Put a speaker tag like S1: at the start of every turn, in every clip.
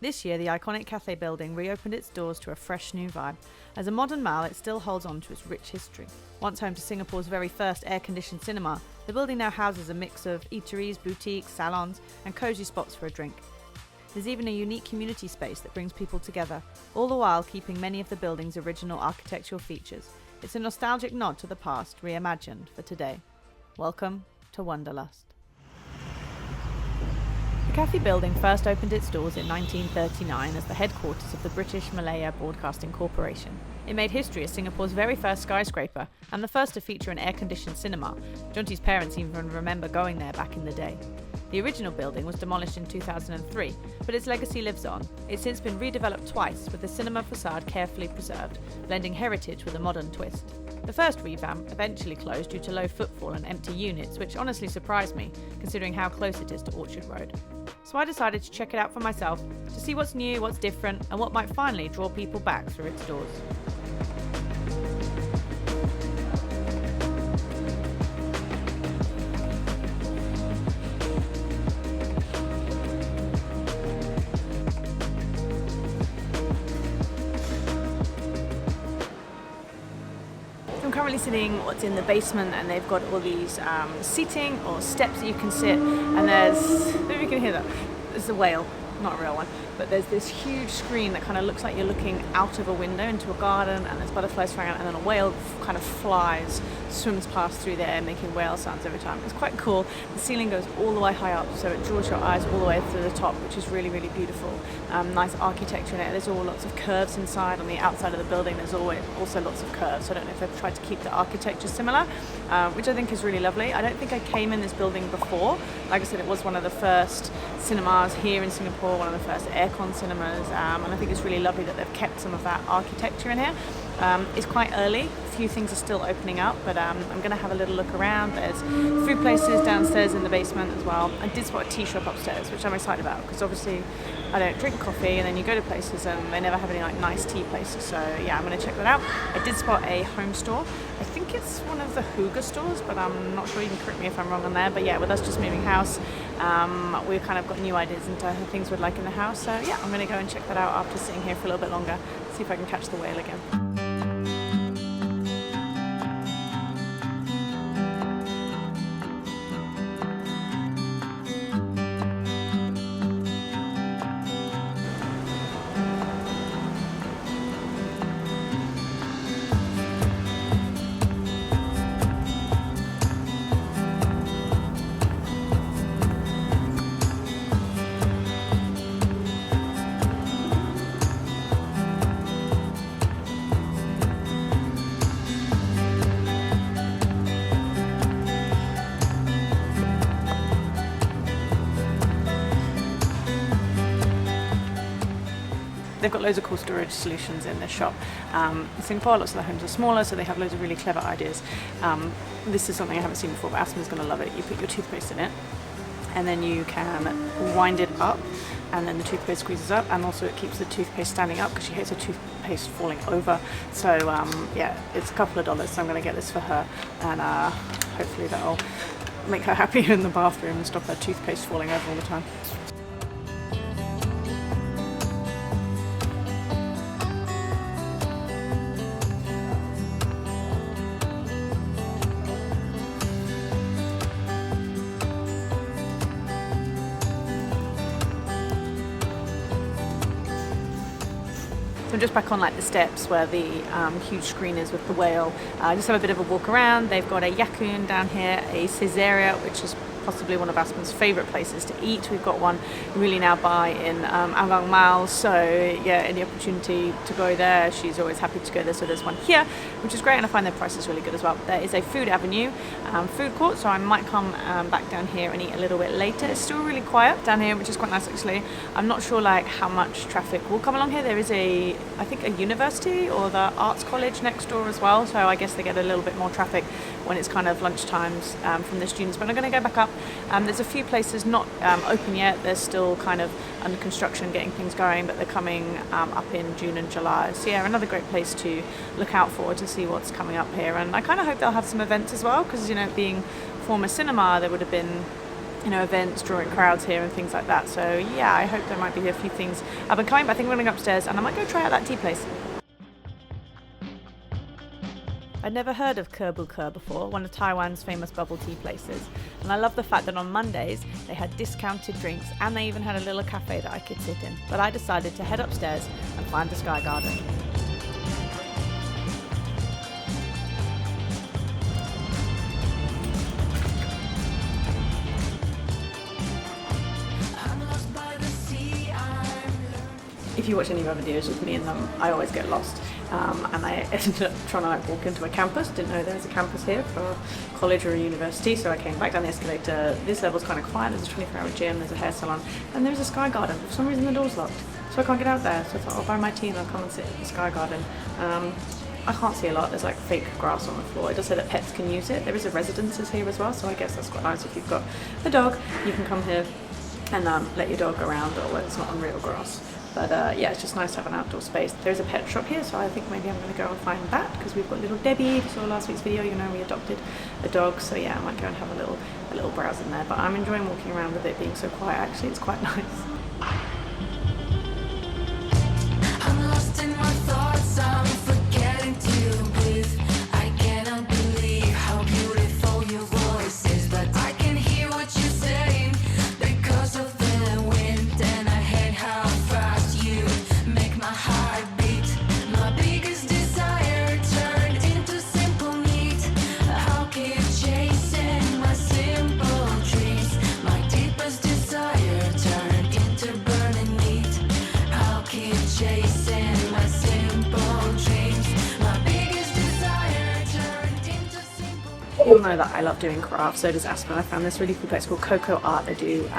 S1: This year, the iconic Cathay building reopened its doors to a fresh new vibe. As a modern mall, it still holds on to its rich history. Once home to Singapore's very first air-conditioned cinema, the building now houses a mix of eateries, boutiques, salons, and cosy spots for a drink. There's even a unique community space that brings people together, all the while keeping many of the building's original architectural features. It's a nostalgic nod to the past, reimagined for today. Welcome to Wonderlust. The Cathay building first opened its doors in 1939 as the headquarters of the British Malaya Broadcasting Corporation. It made history as Singapore's very first skyscraper and the first to feature an air-conditioned cinema. Jonty's parents even remember going there back in the day. The original building was demolished in 2003, but its legacy lives on. It's since been redeveloped twice, with the cinema facade carefully preserved, blending heritage with a modern twist. The first revamp eventually closed due to low footfall and empty units, which honestly surprised me, considering how close it is to Orchard Road. So I decided to check it out for myself, to see what's new, what's different, and what might finally draw people back through its doors. I'm currently sitting what's in the basement, and they've got all these seating or steps that you can sit, and there's, maybe you can hear that, there's a whale, not a real one, but there's this huge screen that kind of looks like you're looking out of a window into a garden, and there's butterflies flying around, and then a whale kind of flies, swims past through the air, making whale sounds every time. It's quite cool. The ceiling goes all the way high up, so it draws your eyes all the way through the top, which is really, really beautiful. Nice architecture in it. There's all lots of curves inside. On the outside of the building, there's also lots of curves. So I don't know if they've tried to keep the architecture similar, which I think is really lovely. I don't think I came in this building before. Like I said, it was one of the first cinemas here in Singapore, one of the first aircon cinemas, and I think it's really lovely that they've kept some of that architecture in here. It's quite early. A few things are still opening up, but I'm going to have a little look around. There's food places downstairs in the basement as well. I did spot a tea shop upstairs, which I'm excited about, because obviously I don't drink coffee, and then you go to places and they never have any like nice tea places. So yeah, I'm going to check that out. I did spot a home store. I think it's one of the hougang stores, but I'm not sure. You can correct me if I'm wrong on there. But yeah, with us just moving house, we've kind of got new ideas into things we'd like in the house. So yeah, I'm going to go and check that out after sitting here for a little bit longer, see if I can catch the whale again. They've got loads of cool storage solutions in this shop. In Singapore, lots of the homes are smaller, so they have loads of really clever ideas. This is something I haven't seen before, but Aspen's going to love it. You put your toothpaste in it, and then you can wind it up, and then the toothpaste squeezes up, and also it keeps the toothpaste standing up because she hates the toothpaste falling over. So yeah, it's a couple of dollars, so I'm going to get this for her, and hopefully that'll make her happier in the bathroom and stop her toothpaste falling over all the time. So I'm just back on like the steps where the huge screen is with the whale. Just have a bit of a walk around. They've got a yakun down here, a Caesarea, which is possibly one of Aspen's favourite places to eat. We've got one really now by in hougang Mall, so yeah, any opportunity to go there, she's always happy to go there. So there's one here, which is great, and I find their prices really good as well. There is a food avenue, food court, so I might come back down here and eat a little bit later. It's still really quiet down here, which is quite nice actually. I'm not sure like how much traffic will come along here. There is I think a university or the arts college next door as well, so I guess they get a little bit more traffic when it's kind of lunch times from the students. But I'm going to go back up. There's a few places not open yet. They're still kind of under construction, getting things going, but they're coming up in June and July. So yeah, another great place to look out for to see what's coming up here. And I kind of hope they'll have some events as well, because, you know, being former cinema, there would have been events, drawing crowds here and things like that. So yeah, I hope there might be a few things up and coming, but I think I'm going to go upstairs and I might go try out that tea place. I'd never heard of Ke before, one of Taiwan's famous bubble tea places, and I love the fact that on Mondays they had discounted drinks and they even had a little cafe that I could sit in. But I decided to head upstairs and find the Sky Garden. If you watch any of my videos with me in them, I always get lost. And I ended up trying to walk into a campus. Didn't know there was a campus here for college or a university, so I came back down the escalator. This level's kind of quiet. There's a 24-hour gym, there's a hair salon, and there's a Sky Garden. For some reason the door's locked, so I can't get out there. So I thought I'll buy my tea and I'll come and sit at the Sky Garden. I can't see a lot. There's like fake grass on the floor. It does say that pets can use it. There is a residences here as well, so I guess that's quite nice. If you've got a dog, you can come here and let your dog around, although it's not on real grass. But yeah, it's just nice to have an outdoor space. There's a pet shop here, so I think maybe I'm going to go and find that, because we've got little Debbie. If you saw last week's video, you know we adopted a dog, so yeah, I might go and have a little browse in there. But I'm enjoying walking around with it being so quiet. Actually, it's quite nice. I'm lost in my thoughts, I'm forgetting to breathe. I cannot believe how beautiful your voice is, but I can hear what you're saying because of the wind, and I hate how fast you make my heart beat. My biggest desire turned into simple need. I'll keep chasing my simple dreams. My deepest desire turned into burning need. I'll keep chasing my simple dreams. My biggest desire turned into simple. You all know that I love doing crafts, so does Aspen. I found this really cool place called Cocoa Art. They do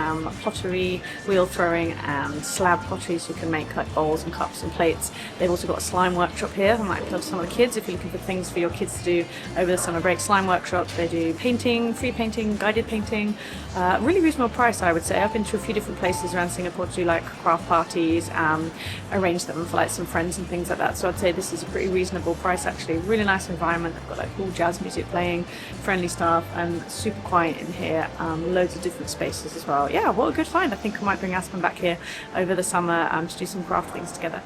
S1: pottery, wheel throwing and slab pottery, so you can make like bowls and cups and plates. They've also got a slime workshop here. I might appeal to some of the kids if you're looking for things for your kids to do over the summer break. Slime workshops, they do painting, free painting, guided painting. Really reasonable price, I would say. I've been to a few different places around Singapore to do like craft parties, arrange them for like some friends and things like that. So I'd say this is a pretty reasonable price actually. Really nice environment. They've got like cool jazz music playing, friendly staff, and super quiet in here. Loads of different spaces as well. Yeah, what a good find. I think I might bring Aspen back here over the summer to do some craft things together.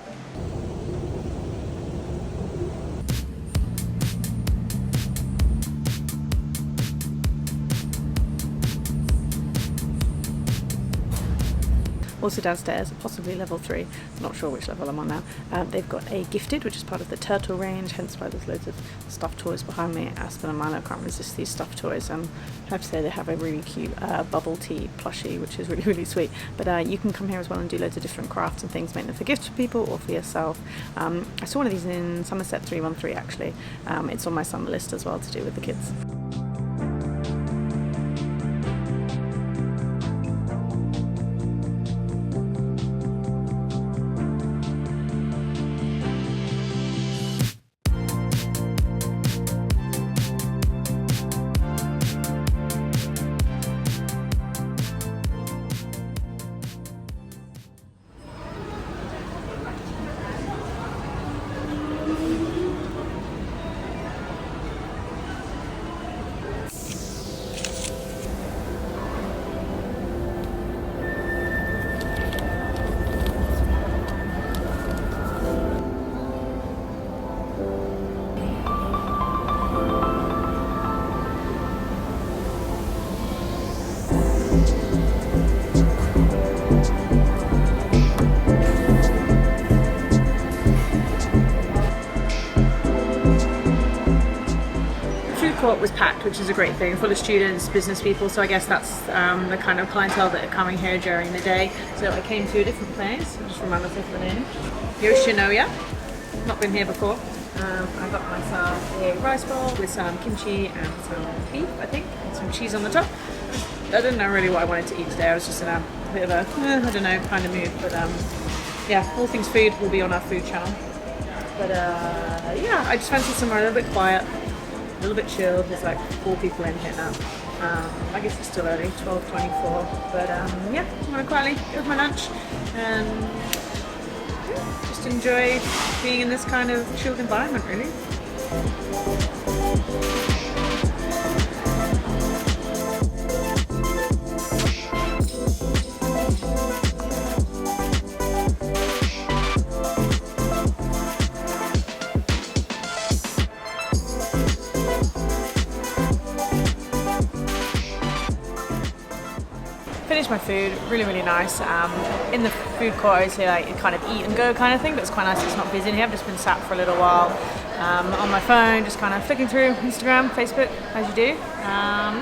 S1: Also downstairs, possibly level 3, not sure which level I'm on now, they've got a gifted, which is part of the turtle range, hence why there's loads of stuffed toys behind me. Aspen and Milo can't resist these stuffed toys. I have to say they have a really cute bubble tea plushie, which is really, really sweet. But you can come here as well and do loads of different crafts and things, make them for gifts for people or for yourself. I saw one of these in Somerset 313 actually. It's on my summer list as well to do with the kids. Court was packed, which is a great thing, full of students, business people, so I guess that's the kind of clientele that are coming here during the day. So I came to a different place. I'll just remind myself the name. Yoshinoya. Not been here before. I got myself a rice bowl with some kimchi and some beef, I think, and some cheese on the top. I didn't know really what I wanted to eat today. I was just in a bit of a, I don't know, kind of mood. But yeah, all things food will be on our food channel. But yeah, I just fancied somewhere a little bit quiet, a little bit chilled. There's like 4 people in here now. I guess it's still early, 12:24. But yeah, I'm gonna quietly go with my lunch and yeah, just enjoy being in this kind of chilled environment, really. finished my food, really nice. In the food court, I say like kind of eat and go kind of thing, but it's quite nice. It's not busy in here. I've just been sat for a little while on my phone, just kind of flicking through Instagram, Facebook, as you do.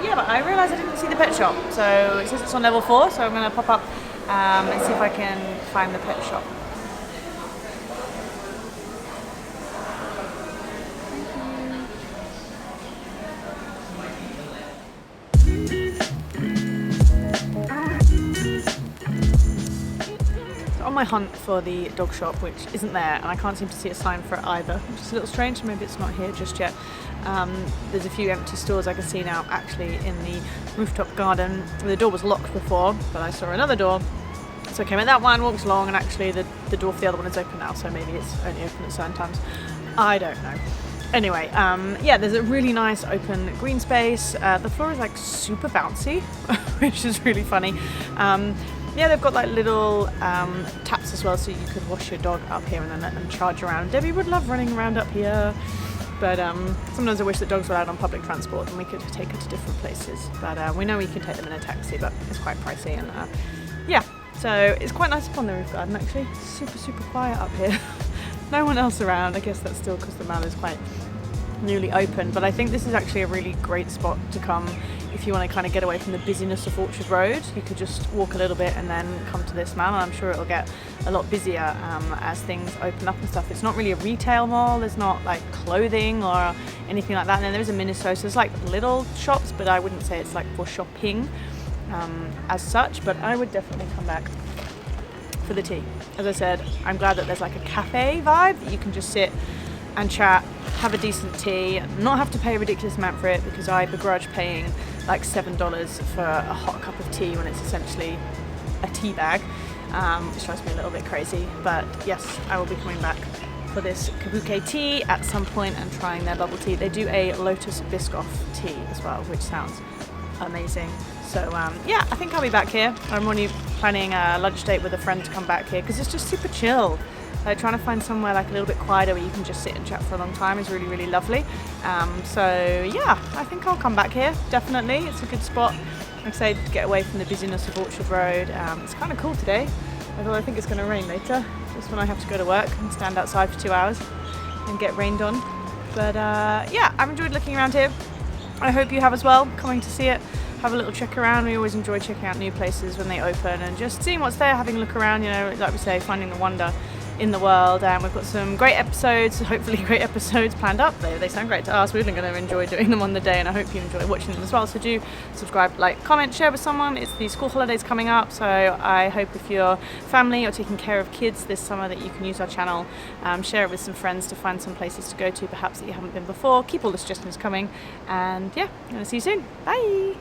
S1: Yeah, but I realised I didn't see the pet shop, so it says it's on level 4, so I'm going to pop up and see if I can find the pet shop. On my hunt for the dog shop, which isn't there, and I can't seem to see a sign for it either, which is a little strange. Maybe it's not here just yet. There's a few empty stores I can see now actually in the rooftop garden. The door was locked before, but I saw another door, so I came in that one, walked along, and actually the door for the other one is open now, so maybe it's only open at certain times. I don't know. Anyway, yeah, there's a really nice open green space. The floor is like super bouncy, which is really funny. Yeah, they've got like little taps as well, so you could wash your dog up here and then let them charge around. Debbie would love running around up here, but sometimes I wish that dogs were out on public transport and we could take her to different places. But we know we can take them in a taxi, but it's quite pricey. And yeah, so it's quite nice up on the roof garden actually. Super quiet up here. No one else around. I guess that's still because the mall is quite newly open, but I think this is actually a really great spot to come if you want to kind of get away from the busyness of Orchard Road. You could just walk a little bit and then come to this mall, and I'm sure it'll get a lot busier as things open up and stuff. It's not really a retail mall, there's not like clothing or anything like that, and then there is a Minnesota, so there's like little shops, but I wouldn't say it's like for shopping as such, but I would definitely come back for the tea. As I said, I'm glad that there's like a cafe vibe that you can just sit and chat, have a decent tea, not have to pay a ridiculous amount for it, because I begrudge paying like $7 for a hot cup of tea when it's essentially a tea bag, which drives me a little bit crazy. But yes, I will be coming back for this kabuki tea at some point and trying their bubble tea. They do a lotus biscoff tea as well, which sounds amazing. So yeah, I think I'll be back here. I'm already planning a lunch date with a friend to come back here because it's just super chill. Like trying to find somewhere like a little bit quieter where you can just sit and chat for a long time is really lovely. So yeah, I think I'll come back here, definitely. It's a good spot, like I say, to get away from the busyness of Orchard Road. It's kind of cool today, although I think it's going to rain later, just when I have to go to work and stand outside for 2 hours and get rained on. But yeah, I've enjoyed looking around here. I hope you have as well, coming to see it. Have a little check around. We always enjoy checking out new places when they open and just seeing what's there, having a look around, you know, like we say, finding the wonder in the world. And we've got some great episodes, hopefully great episodes planned up. They sound great to us. We're really going to enjoy doing them on the day, and I hope you enjoy watching them as well. So do subscribe, like, comment, share with someone. It's the school holidays coming up, so I hope if you're family or taking care of kids this summer that you can use our channel, share it with some friends to find some places to go to perhaps that you haven't been before. Keep all the suggestions coming, and yeah, I'm going to see you soon. Bye!